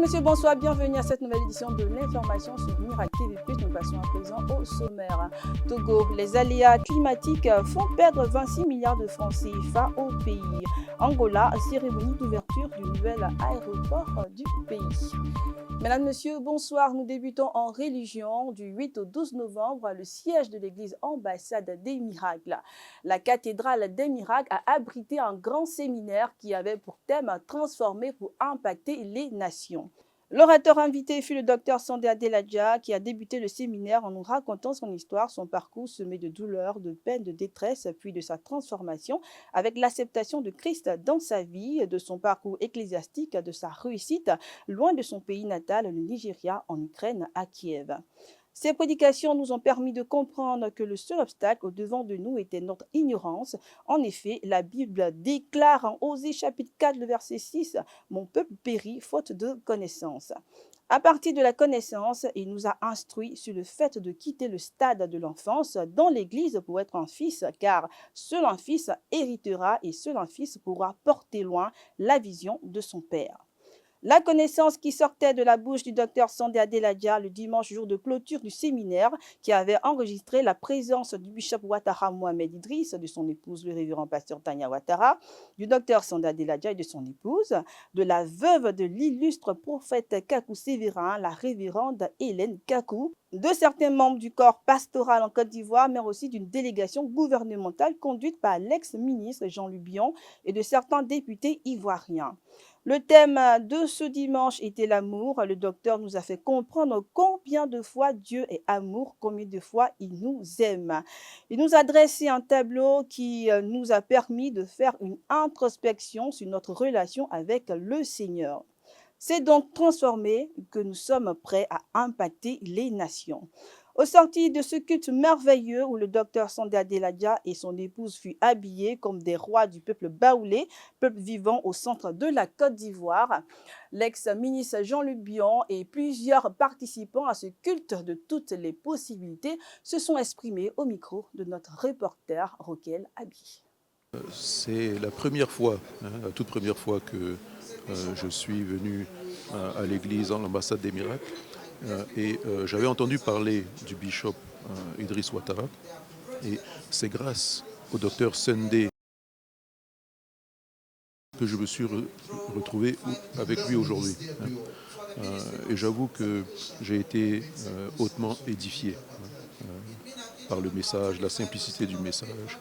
Messieurs, bonsoir, bienvenue à cette nouvelle édition de l'information sur Miracle TV+. Nous passons à présent au sommaire. Togo, les aléas climatiques font perdre 26 milliards de francs CFA au pays. Angola, cérémonie d'ouverture du nouvel aéroport du pays. Mesdames, Messieurs, bonsoir. Nous débutons en religion du 8 au 12 novembre, le siège de l'église ambassade des miracles. La cathédrale des miracles a abrité un grand séminaire qui avait pour thème transformer pour impacter les nations. L'orateur invité fut le docteur Sandé Adéladja qui a débuté le séminaire en nous racontant son histoire, son parcours semé de douleurs, de peines, de détresse, puis de sa transformation avec l'acceptation de Christ dans sa vie, de son parcours ecclésiastique, de sa réussite loin de son pays natal, le Nigeria, en Ukraine, à Kiev. Ces prédications nous ont permis de comprendre que le seul obstacle au-devant de nous était notre ignorance. En effet, la Bible déclare en Osée chapitre 4, le verset 6, « Mon peuple périt faute de connaissance ». À partir de la connaissance, il nous a instruits sur le fait de quitter le stade de l'enfance dans l'Église pour être un fils, car seul un fils héritera et seul un fils pourra porter loin la vision de son père. La connaissance qui sortait de la bouche du docteur Sandé Adéladja le dimanche jour de clôture du séminaire qui avait enregistré la présence du bishop Ouattara Mohamed Idriss, de son épouse le révérend pasteur Tania Ouattara, du docteur Sandé Adéladja et de son épouse, de la veuve de l'illustre prophète Kakou Sévérin, la révérende Hélène Kakou, de certains membres du corps pastoral en Côte d'Ivoire, mais aussi d'une délégation gouvernementale conduite par l'ex-ministre Jean-Luc Bion et de certains députés ivoiriens. Le thème de ce dimanche était l'amour. Le docteur nous a fait comprendre combien de fois Dieu est amour, combien de fois il nous aime. Il nous a dressé un tableau qui nous a permis de faire une introspection sur notre relation avec le Seigneur. C'est donc transformé que nous sommes prêts à impacter les nations. Au sorti de ce culte merveilleux où le docteur Sandé Adéladja et son épouse furent habillés comme des rois du peuple baoulé, peuple vivant au centre de la Côte d'Ivoire, l'ex-ministre Jean-Luc Bion et plusieurs participants à ce culte de toutes les possibilités se sont exprimés au micro de notre reporter Roquel Abi. C'est la première fois, la toute première fois que je suis venu à l'église en l'ambassade des miracles. Et j'avais entendu parler du bishop Idriss Ouattara et c'est grâce au docteur Sandé que je me suis retrouvé avec lui aujourd'hui. Et j'avoue que j'ai été hautement édifié par le message, la simplicité du message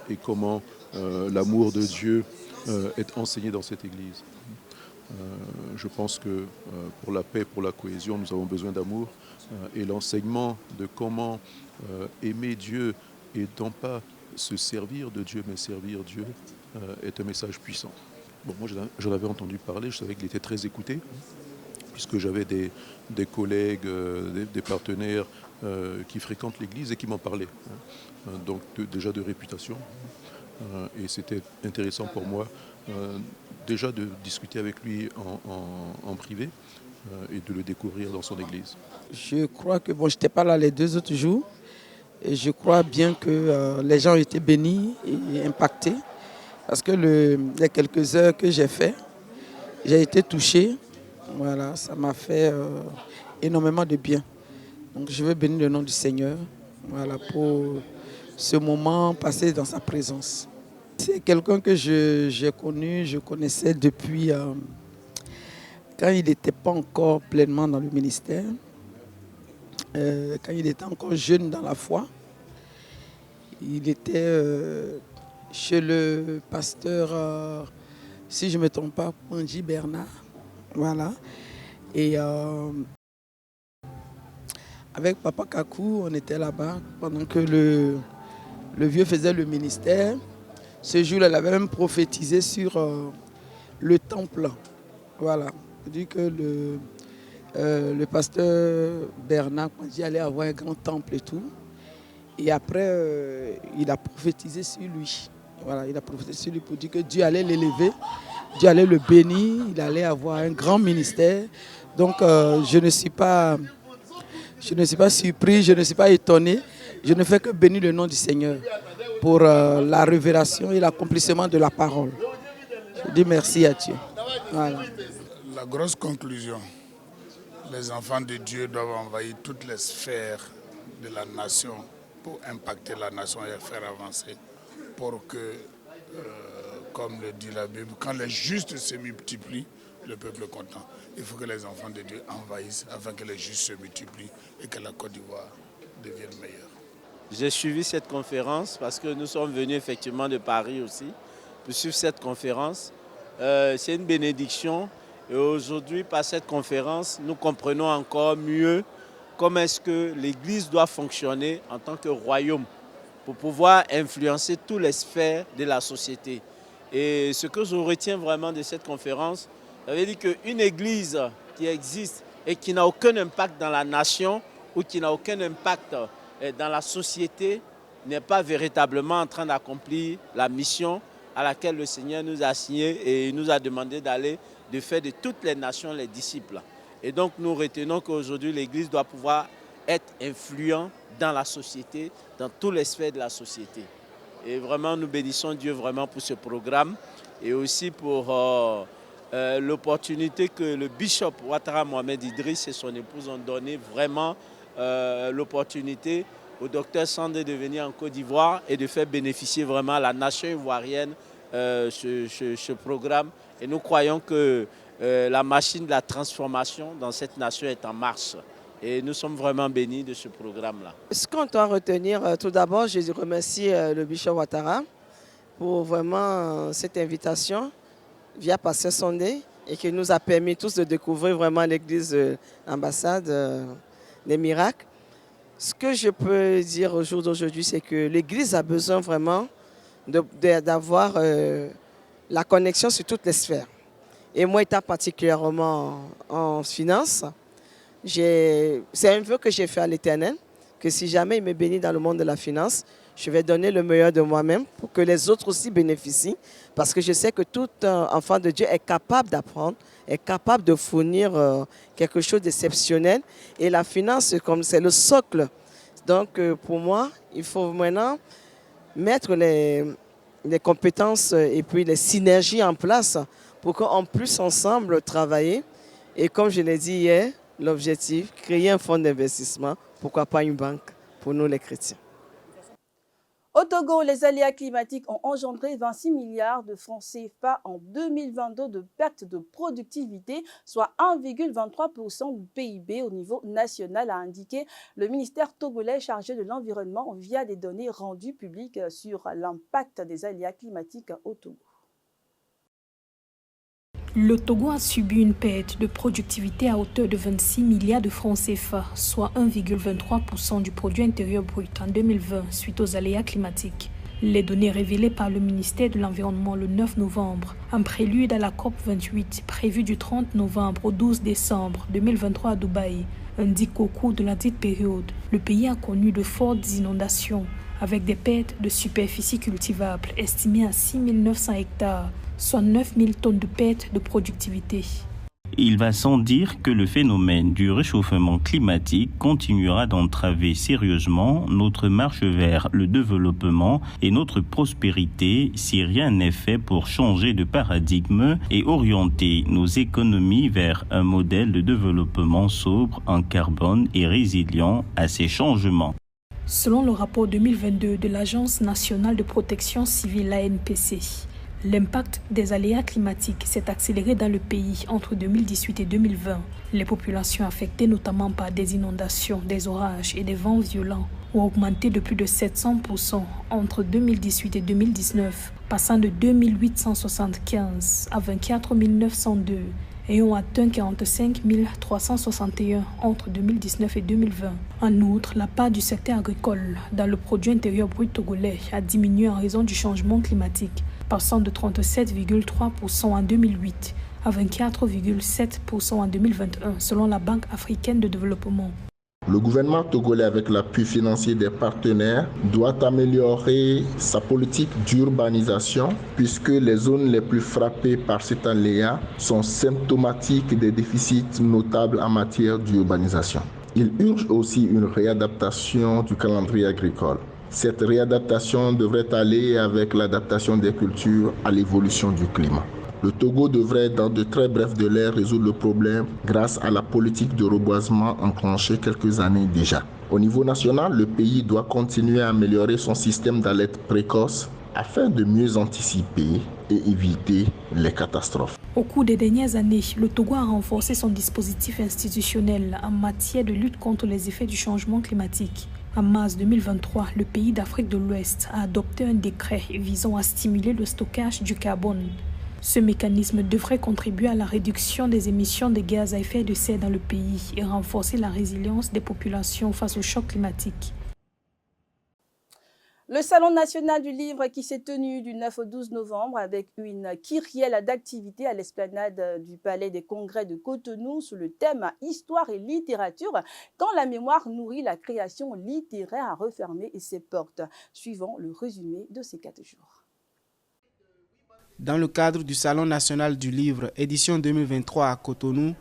et comment l'amour de Dieu est enseigné dans cette église. Je pense que pour la paix, pour la cohésion, nous avons besoin d'amour et l'enseignement de comment aimer Dieu et non pas se servir de Dieu, mais servir Dieu est un message puissant. Bon, moi, j'en avais entendu parler, je savais qu'il était très écouté, puisque j'avais des collègues, des partenaires qui fréquentent l'église et qui m'en parlaient. Donc déjà de réputation. Et c'était intéressant pour moi déjà de discuter avec lui en privé et de le découvrir dans son église. Je crois que, je n'étais pas là les 2 autres jours, et je crois bien que les gens ont été bénis et impactés, parce que les quelques heures que j'ai fait, j'ai été touché, voilà, ça m'a fait énormément de bien. Donc je veux bénir le nom du Seigneur, voilà, pour ce moment passé dans sa présence. C'est quelqu'un que j'ai connu, je connaissais depuis quand il n'était pas encore pleinement dans le ministère, quand il était encore jeune dans la foi. Il était chez le pasteur, si je ne me trompe pas, Pandji Bernard, voilà. Et avec Papa Kakou, on était là-bas pendant que le vieux faisait le ministère. Ce jour-là, il avait même prophétisé sur le temple. Voilà. Il dit que le pasteur Bernard allait avoir un grand temple et tout. Et après, il a prophétisé sur lui. Voilà, il a prophétisé sur lui pour dire que Dieu allait l'élever, Dieu allait le bénir, il allait avoir un grand ministère. Donc, je ne suis pas surpris, je ne suis pas étonné. Je ne fais que bénir le nom du Seigneur pour la révélation et l'accomplissement de la parole. Je dis merci à Dieu. Voilà. La grosse conclusion, les enfants de Dieu doivent envahir toutes les sphères de la nation pour impacter la nation et faire avancer. Pour que, comme le dit la Bible, quand les justes se multiplient, le peuple est content. Il faut que les enfants de Dieu envahissent afin que les justes se multiplient et que la Côte d'Ivoire devienne meilleure. J'ai suivi cette conférence parce que nous sommes venus effectivement de Paris aussi pour suivre cette conférence. C'est une bénédiction et aujourd'hui, par cette conférence, nous comprenons encore mieux comment est-ce que l'Église doit fonctionner en tant que royaume pour pouvoir influencer toutes les sphères de la société. Et ce que je retiens vraiment de cette conférence, ça veut dire qu'une Église qui existe et qui n'a aucun impact dans la nation ou qui n'a aucun impact dans la société n'est pas véritablement en train d'accomplir la mission à laquelle le Seigneur nous a assigné et il nous a demandé d'aller, de faire de toutes les nations les disciples. Et donc nous retenons qu'aujourd'hui l'Église doit pouvoir être influente dans la société, dans toutes les sphères de la société. Et vraiment nous bénissons Dieu vraiment pour ce programme et aussi pour l'opportunité que le bishop Ouattara Mohamed Idriss et son épouse ont donné vraiment l'opportunité au docteur Sandé de venir en Côte d'Ivoire et de faire bénéficier vraiment la nation ivoirienne ce programme. Et nous croyons que la machine de la transformation dans cette nation est en marche. Et nous sommes vraiment bénis de ce programme-là. Ce qu'on doit retenir, tout d'abord, je remercie le bishop Ouattara pour vraiment cette invitation via Pasteur Sandé et qui nous a permis tous de découvrir vraiment l'église ambassade des miracles. Ce que je peux dire au jour d'aujourd'hui, c'est que l'église a besoin vraiment d'avoir la connexion sur toutes les sphères. Et moi, étant particulièrement en finance, c'est un vœu que j'ai fait à l'Éternel, que si jamais il me bénit dans le monde de la finance, je vais donner le meilleur de moi-même pour que les autres aussi bénéficient. Parce que je sais que tout enfant de Dieu est capable d'apprendre, est capable de fournir quelque chose d'exceptionnel. Et la finance, comme c'est le socle. Donc pour moi, il faut maintenant mettre les compétences et puis les synergies en place pour qu'on puisse ensemble travailler. Et comme je l'ai dit hier, l'objectif, créer un fonds d'investissement, pourquoi pas une banque pour nous les chrétiens. Au Togo, les aléas climatiques ont engendré 26 milliards de francs CFA en 2022 de perte de productivité, soit 1,23% du PIB au niveau national, a indiqué le ministère togolais chargé de l'environnement via des données rendues publiques sur l'impact des aléas climatiques au Togo. Le Togo a subi une perte de productivité à hauteur de 26 milliards de francs CFA, soit 1,23% du produit intérieur brut en 2020 suite aux aléas climatiques. Les données révélées par le ministère de l'Environnement le 9 novembre, en prélude à la COP28 prévue du 30 novembre au 12 décembre 2023 à Dubaï, indiquent qu'au cours de la dite période, le pays a connu de fortes inondations avec des pertes de superficie cultivable estimées à 6 900 hectares, soit 9 000 tonnes de pertes de productivité. Il va sans dire que le phénomène du réchauffement climatique continuera d'entraver sérieusement notre marche vers le développement et notre prospérité si rien n'est fait pour changer de paradigme et orienter nos économies vers un modèle de développement sobre en carbone et résilient à ces changements. Selon le rapport 2022 de l'Agence nationale de protection civile ANPC, l'impact des aléas climatiques s'est accéléré dans le pays entre 2018 et 2020. Les populations affectées notamment par des inondations, des orages et des vents violents ont augmenté de plus de 700% entre 2018 et 2019, passant de 2 875 à 24 902 et ont atteint 45 361 entre 2019 et 2020. En outre, la part du secteur agricole dans le produit intérieur brut togolais a diminué en raison du changement climatique, passant de 37,3% en 2008 à 24,7% en 2021, selon la Banque africaine de développement. Le gouvernement togolais, avec l'appui financier des partenaires, doit améliorer sa politique d'urbanisation puisque les zones les plus frappées par cet aléa sont symptomatiques des déficits notables en matière d'urbanisation. Il urge aussi une réadaptation du calendrier agricole. Cette réadaptation devrait aller avec l'adaptation des cultures à l'évolution du climat. Le Togo devrait dans de très brefs délais résoudre le problème grâce à la politique de reboisement enclenchée quelques années déjà. Au niveau national, le pays doit continuer à améliorer son système d'alerte précoce afin de mieux anticiper et éviter les catastrophes. Au cours des dernières années, le Togo a renforcé son dispositif institutionnel en matière de lutte contre les effets du changement climatique. En mars 2023, le pays d'Afrique de l'Ouest a adopté un décret visant à stimuler le stockage du carbone. Ce mécanisme devrait contribuer à la réduction des émissions de gaz à effet de serre dans le pays et renforcer la résilience des populations face au choc climatique. Le Salon national du livre qui s'est tenu du 9 au 12 novembre avec une kyrielle d'activités à l'esplanade du Palais des Congrès de Cotonou sous le thème « Histoire et littérature » quand la mémoire nourrit la création littéraire a refermé ses portes. Suivant le résumé de ces 4 jours. Dans le cadre du Salon national du livre, édition 2023 à Cotonou,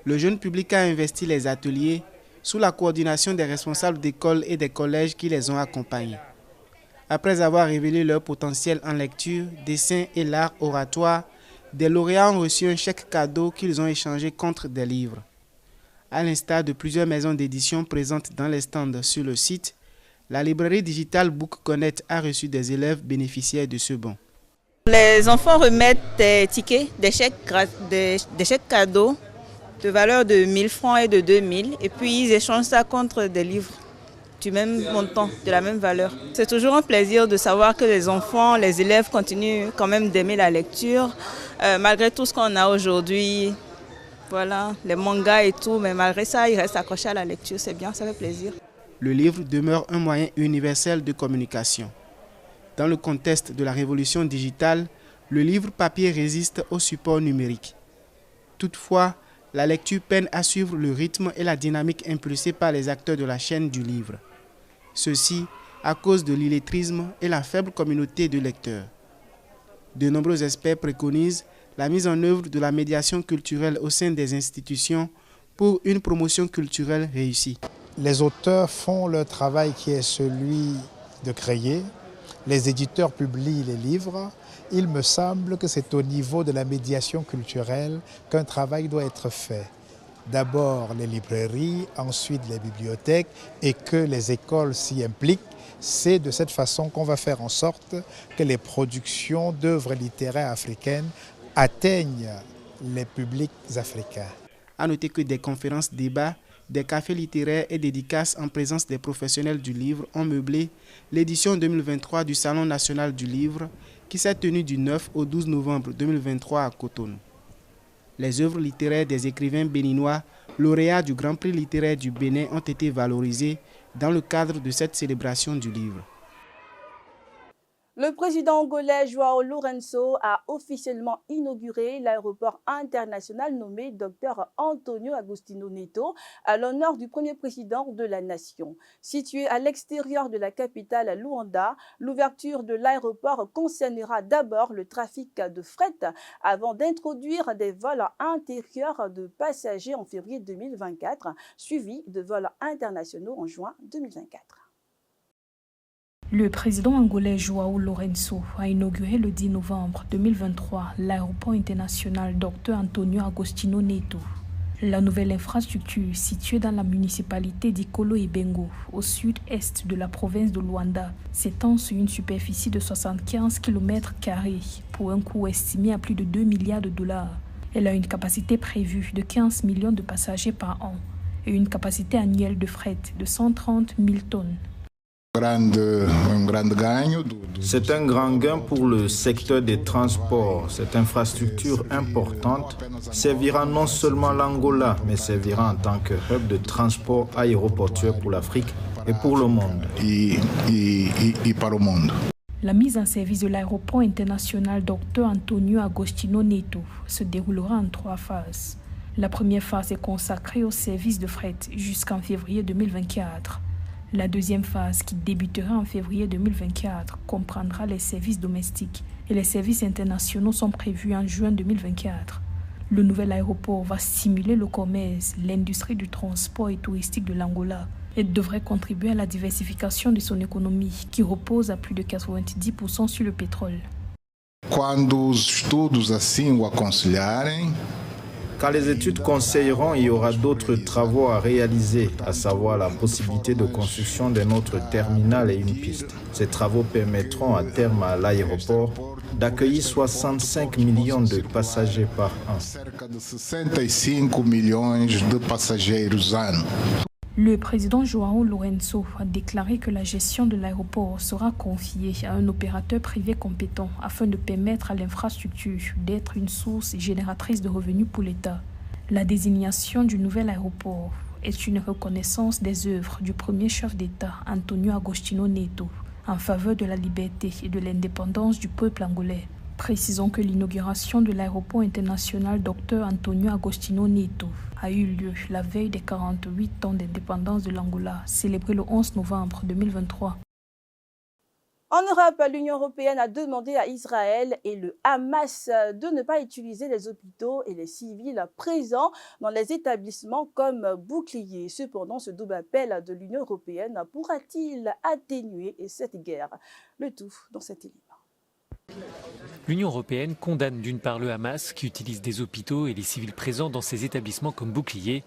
le jeune public a investi les ateliers sous la coordination des responsables d'écoles et des collèges qui les ont accompagnés. Après avoir révélé leur potentiel en lecture, dessin et l'art oratoire, des lauréats ont reçu un chèque cadeau qu'ils ont échangé contre des livres. À l'instar de plusieurs maisons d'édition présentes dans les stands sur le site, la librairie digitale Book Connect a reçu des élèves bénéficiaires de ce bon. Les enfants remettent des tickets, des chèques cadeaux de valeur de 1000 francs et de 2000 et puis ils échangent ça contre des livres du même montant, de la même valeur. C'est toujours un plaisir de savoir que les enfants, les élèves continuent quand même d'aimer la lecture, malgré tout ce qu'on a aujourd'hui, voilà, les mangas et tout, mais malgré ça, ils restent accrochés à la lecture, c'est bien, ça fait plaisir. Le livre demeure un moyen universel de communication. Dans le contexte de la révolution digitale, le livre papier résiste au support numérique. Toutefois, la lecture peine à suivre le rythme et la dynamique impulsés par les acteurs de la chaîne du livre. Ceci à cause de l'illettrisme et la faible communauté de lecteurs. De nombreux experts préconisent la mise en œuvre de la médiation culturelle au sein des institutions pour une promotion culturelle réussie. Les auteurs font leur travail qui est celui de créer. Les éditeurs publient les livres. Il me semble que c'est au niveau de la médiation culturelle qu'un travail doit être fait. D'abord les librairies, ensuite les bibliothèques et que les écoles s'y impliquent. C'est de cette façon qu'on va faire en sorte que les productions d'œuvres littéraires africaines atteignent les publics africains. À noter que des conférences, débats, des cafés littéraires et dédicaces en présence des professionnels du livre ont meublé l'édition 2023 du Salon national du livre qui s'est tenue du 9 au 12 novembre 2023 à Cotonou. Les œuvres littéraires des écrivains béninois, lauréats du Grand Prix littéraire du Bénin, ont été valorisées dans le cadre de cette célébration du livre. Le président angolais João Lourenço a officiellement inauguré l'aéroport international nommé Dr Antonio Agostinho Neto à l'honneur du premier président de la nation. Situé à l'extérieur de la capitale Luanda, l'ouverture de l'aéroport concernera d'abord le trafic de fret avant d'introduire des vols intérieurs de passagers en février 2024, suivis de vols internationaux en juin 2024. Le président angolais João Lourenço a inauguré le 10 novembre 2023 l'aéroport international Dr Antonio Agostinho Neto. La nouvelle infrastructure, située dans la municipalité d'Ikolo et Bengo, au sud-est de la province de Luanda, s'étend sur une superficie de 75 km² pour un coût estimé à plus de 2 milliards de dollars. Elle a une capacité prévue de 15 millions de passagers par an et une capacité annuelle de fret de 130 000 tonnes. C'est un grand gain pour le secteur des transports. Cette infrastructure importante servira non seulement l'Angola, mais servira en tant que hub de transport aéroportuaire pour l'Afrique et pour le monde. La mise en service de l'aéroport international Dr Antonio Agostinho Neto se déroulera en 3 phases. La première phase est consacrée au service de fret jusqu'en février 2024. La deuxième phase, qui débutera en février 2024, comprendra les services domestiques et les services internationaux sont prévus en juin 2024. Le nouvel aéroport va stimuler le commerce, l'industrie du transport et touristique de l'Angola et devrait contribuer à la diversification de son économie qui repose à plus de 90% sur le pétrole. quando os estudos assim o aconselharem. Quand les études conseilleront, il y aura d'autres travaux à réaliser, à savoir la possibilité de construction d'un autre terminal et une piste. Ces travaux permettront à terme à l'aéroport d'accueillir 65 millions de passagers par an. Cerca de 65 milhões de passageiros ano. Le président João Lourenço a déclaré que la gestion de l'aéroport sera confiée à un opérateur privé compétent afin de permettre à l'infrastructure d'être une source génératrice de revenus pour l'État. La désignation du nouvel aéroport est une reconnaissance des œuvres du premier chef d'État Antonio Agostinho Neto en faveur de la liberté et de l'indépendance du peuple angolais. Précisons que l'inauguration de l'aéroport international Dr Antonio Agostinho Neto a eu lieu la veille des 48 ans d'indépendance de l'Angola, célébré le 11 novembre 2023. En Europe, l'Union européenne a demandé à Israël et le Hamas de ne pas utiliser les hôpitaux et les civils présents dans les établissements comme boucliers. Cependant, ce double appel de l'Union européenne pourra-t-il atténuer cette guerre? Le tout dans cet élément. L'Union européenne condamne d'une part le Hamas qui utilise des hôpitaux et les civils présents dans ces établissements comme boucliers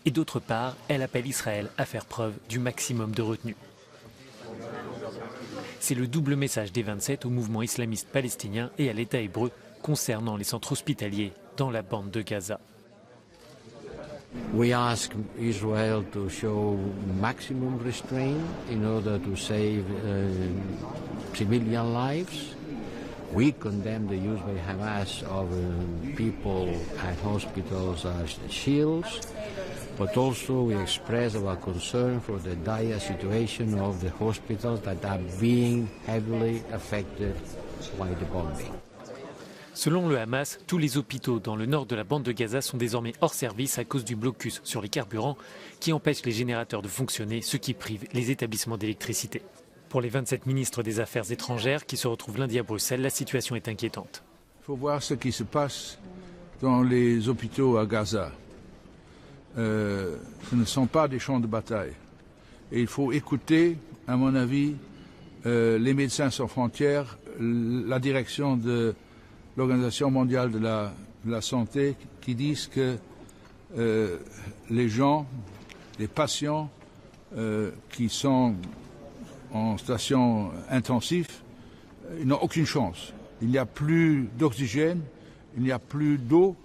et d'autre part, elle appelle Israël à faire preuve du maximum de retenue. C'est le double message des 27 au mouvement islamiste palestinien et à l'État hébreu concernant les centres hospitaliers dans la bande de Gaza. We ask Israel to show maximum restraint in order to save civilian lives. We condemn the use by Hamas of people at hospitals as shields, but also we express our concern for the dire situation of the hospitals that are being heavily affected by the bombing. Selon le Hamas, tous les hôpitaux dans le nord de la bande de Gaza sont désormais hors service à cause du blocus sur les carburants qui empêche les générateurs de fonctionner, ce qui prive les établissements d'électricité. Pour les 27 ministres des Affaires étrangères qui se retrouvent lundi à Bruxelles, la situation est inquiétante. Il faut voir ce qui se passe dans les hôpitaux à Gaza. Ce ne sont pas des champs de bataille. Et il faut écouter, à mon avis, les Médecins sans frontières, la direction de l'Organisation mondiale de la santé qui disent que les gens, les patients qui sont en station intensive, ils n'ont aucune chance. Il n'y a plus d'oxygène, il n'y a plus d'eau,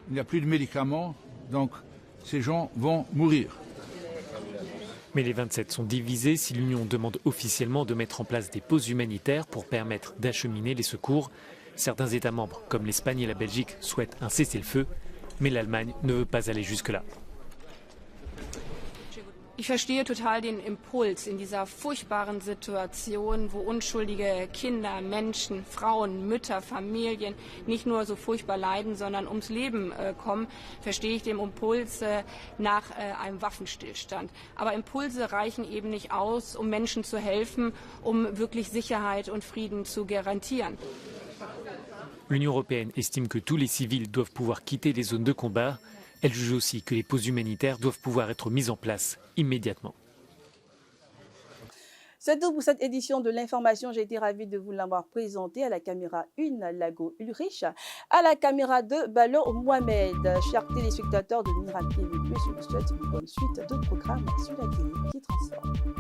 il n'y a plus de médicaments, donc ces gens vont mourir. Mais les 27 sont divisés. Si l'Union demande officiellement de mettre en place des pauses humanitaires pour permettre d'acheminer les secours, certains États membres, comme l'Espagne et la Belgique, souhaitent un cessez-le-feu, mais l'Allemagne ne veut pas aller jusque-là. Ich verstehe total den Impuls in dieser furchtbaren Situation, wo unschuldige Kinder, Menschen, Frauen, Mütter, Familien nicht nur so furchtbar leiden, sondern ums Leben kommen, verstehe ich den Impuls nach einem Waffenstillstand. Aber Impulse reichen eben nicht aus, um Menschen zu helfen, um wirklich Sicherheit und Frieden zu garantieren. L'Union européenne estime que tous les civils doivent pouvoir quitter les zones de combat. Elle juge aussi que les pauses humanitaires doivent pouvoir être mises en place immédiatement. C'est tout pour cette édition de l'information. J'ai été ravie de vous l'avoir présenté à la caméra 1, Lago Ulrich, à la caméra 2, Ballon Mohamed. Chers téléspectateurs de Miracle TV+, je vous souhaite une bonne suite de programmes sur la télé qui transforme.